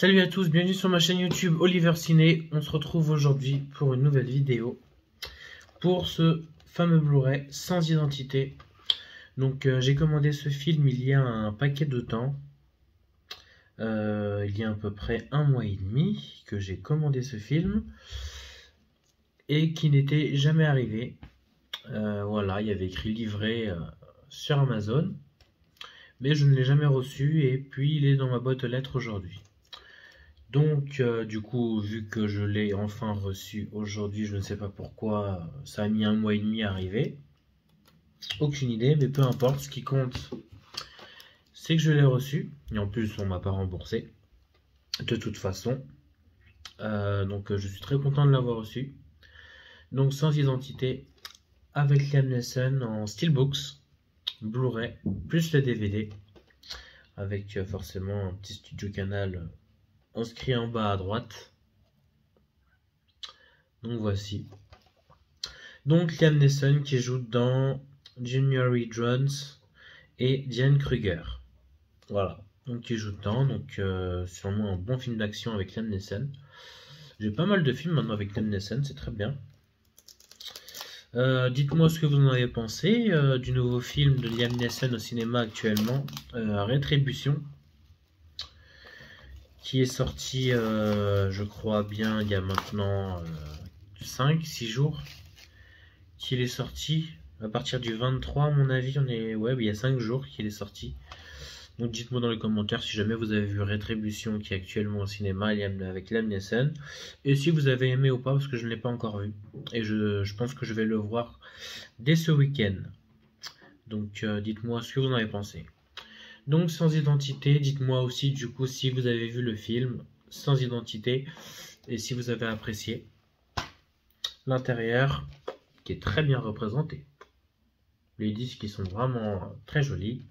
Salut à tous, bienvenue sur ma chaîne YouTube Oliver Ciné. On se retrouve aujourd'hui pour une nouvelle vidéo pour ce fameux Blu-ray Sans Identité. Donc j'ai commandé ce film il y a un paquet de temps. Il y a à peu près 1 mois et demi que j'ai commandé ce film et qui n'était jamais arrivé. Voilà, il y avait écrit livré sur Amazon, mais je ne l'ai jamais reçu et puis il est dans ma boîte aux lettres aujourd'hui. Donc du coup, vu que je l'ai enfin reçu aujourd'hui, je ne sais pas pourquoi ça a mis 1 mois et demi à arriver. Aucune idée, mais peu importe, ce qui compte, c'est que je l'ai reçu. Et en plus, on m'a pas remboursé. De toute façon. Donc je suis très content de l'avoir reçu. Donc Sans Identité, avec Liam Neeson en Steelbooks, Blu-ray, plus le DVD. Avec forcément un petit studio Canal inscrit en bas à droite. Donc voici. Donc Liam Neeson qui joue dans January Jones et Diane Kruger. Voilà. Donc qui joue dedans. Donc sûrement un bon film d'action avec Liam Neeson. J'ai pas mal de films maintenant avec Liam Neeson, c'est très bien. Dites-moi ce que vous en avez pensé du nouveau film de Liam Neeson au cinéma actuellement, Rétribution, qui est sorti, je crois bien, il y a maintenant 5-6 jours qu'il est sorti. À partir du 23, à mon avis, ouais, il y a 5 jours qu'il est sorti. Donc dites-moi dans les commentaires si jamais vous avez vu Rétribution, qui est actuellement au cinéma avec Liam Neeson, et si vous avez aimé ou pas, parce que je ne l'ai pas encore vu. Et je pense que je vais le voir dès ce week-end. Donc dites-moi ce que vous en avez pensé. Donc Sans Identité, dites-moi aussi du coup si vous avez vu le film Sans Identité et si vous avez apprécié l'intérieur qui est très bien représenté. Les disques qui sont vraiment très jolis.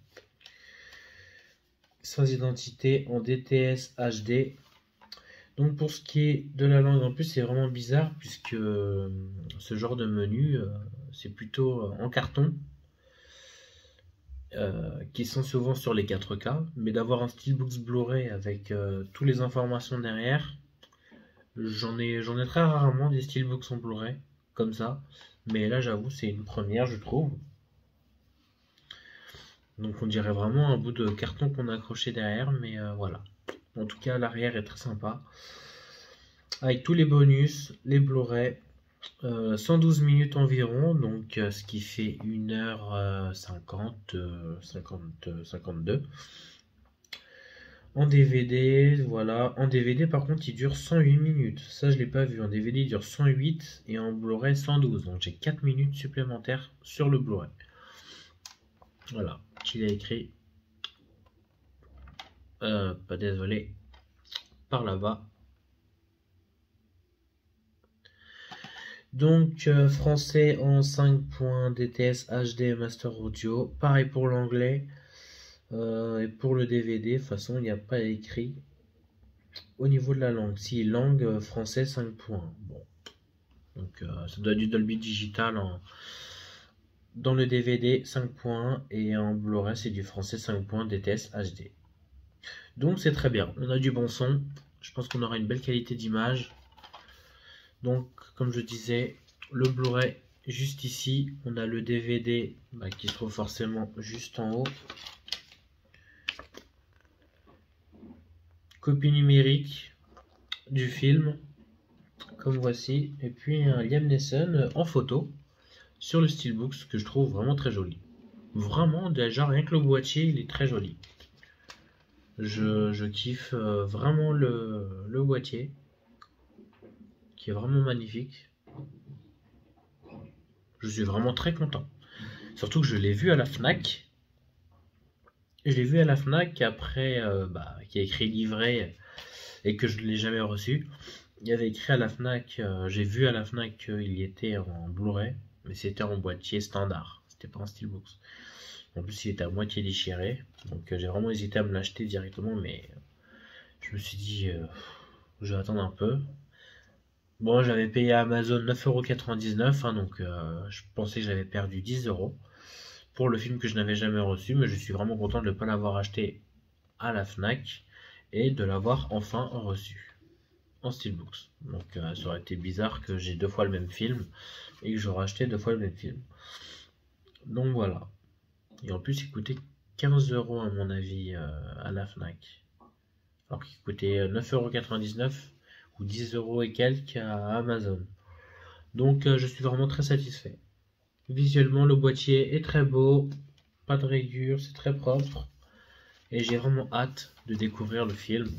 Sans Identité en DTS HD. Donc pour ce qui est de la langue, en plus c'est vraiment bizarre puisque ce genre de menu c'est plutôt en carton. Qui sont souvent sur les 4K, mais d'avoir un Steelbooks Blu-ray avec toutes les informations derrière, j'en ai très rarement des Steelbooks en Blu-ray comme ça, mais là j'avoue c'est une première je trouve. Donc on dirait vraiment un bout de carton qu'on a accroché derrière, mais voilà. En tout cas l'arrière est très sympa, avec tous les bonus, les Blu-ray. 112 minutes environ, donc ce qui fait 1h50, 52. En DVD, voilà. En DVD, par contre, il dure 108 minutes. Ça, je l'ai pas vu. En DVD, il dure 108 et en Blu-ray 112. Donc j'ai 4 minutes supplémentaires sur le Blu-ray. Voilà, qu'il a écrit. Pas désolé. Par là-bas. Donc français en 5 points, DTS HD Master Audio, pareil pour l'anglais et pour le DVD, de toute façon il n'y a pas écrit au niveau de la langue. Si langue français 5 points, bon, donc ça doit être du Dolby Digital dans le DVD 5 points et en Blu-ray c'est du français 5 points DTS HD. Donc c'est très bien, on a du bon son, je pense qu'on aura une belle qualité d'image. Donc, comme je disais, le Blu-ray juste ici. On a le DVD qui se trouve forcément juste en haut. Copie numérique du film, comme voici. Et puis un Liam Neeson en photo sur le Steelbooks que je trouve vraiment très joli. Vraiment, déjà rien que le boîtier, il est très joli. Je kiffe vraiment le boîtier, qui est vraiment magnifique. Je suis vraiment très content. Surtout que je l'ai vu à la Fnac. Je l'ai vu à la Fnac après qui a écrit livré et que je ne l'ai jamais reçu. Il y avait écrit à la Fnac, j'ai vu à la Fnac qu'il y était en Blu-ray, mais c'était en boîtier standard. C'était pas en Steelbooks. En plus, il était à moitié déchiré. Donc j'ai vraiment hésité à me l'acheter directement, mais je me suis dit, je vais attendre un peu. Bon, j'avais payé à Amazon 9,99 €, donc je pensais que j'avais perdu 10 € pour le film que je n'avais jamais reçu, mais je suis vraiment content de ne pas l'avoir acheté à la Fnac et de l'avoir enfin reçu en Steelbooks. Donc ça aurait été bizarre que j'ai 2 fois le même film et que j'aurais acheté 2 fois le même film. Donc voilà. Et en plus il coûtait 15 € à mon avis à la Fnac. Alors qu'il coûtait 9,99 € ou 10 € et quelques à Amazon. Donc je suis vraiment très satisfait. Visuellement le boîtier est très beau, pas de rayures, c'est très propre. Et j'ai vraiment hâte de découvrir le film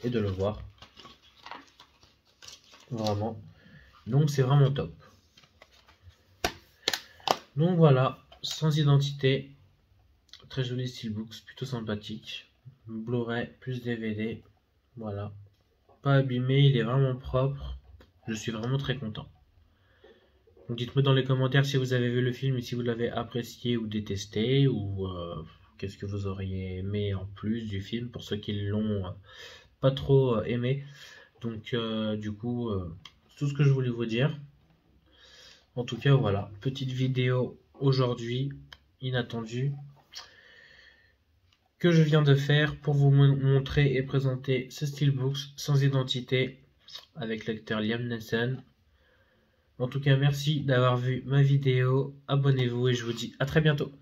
et de le voir. Vraiment. Donc c'est vraiment top. Donc voilà, sans identité. Très joli Steelbooks, plutôt sympathique. Blu-ray plus DVD. Voilà. Pas abîmé, il est vraiment propre. Je suis vraiment très content. Donc dites-moi dans les commentaires si vous avez vu le film et si vous l'avez apprécié ou détesté, ou qu'est-ce que vous auriez aimé en plus du film pour ceux qui l'ont pas trop aimé. Donc du coup, tout ce que je voulais vous dire. En tout cas, voilà, petite vidéo aujourd'hui, inattendue, que je viens de faire pour vous montrer et présenter ce Steelbooks sans identité avec l'acteur Liam Neeson. En tout cas, merci d'avoir vu ma vidéo, abonnez-vous et je vous dis à très bientôt.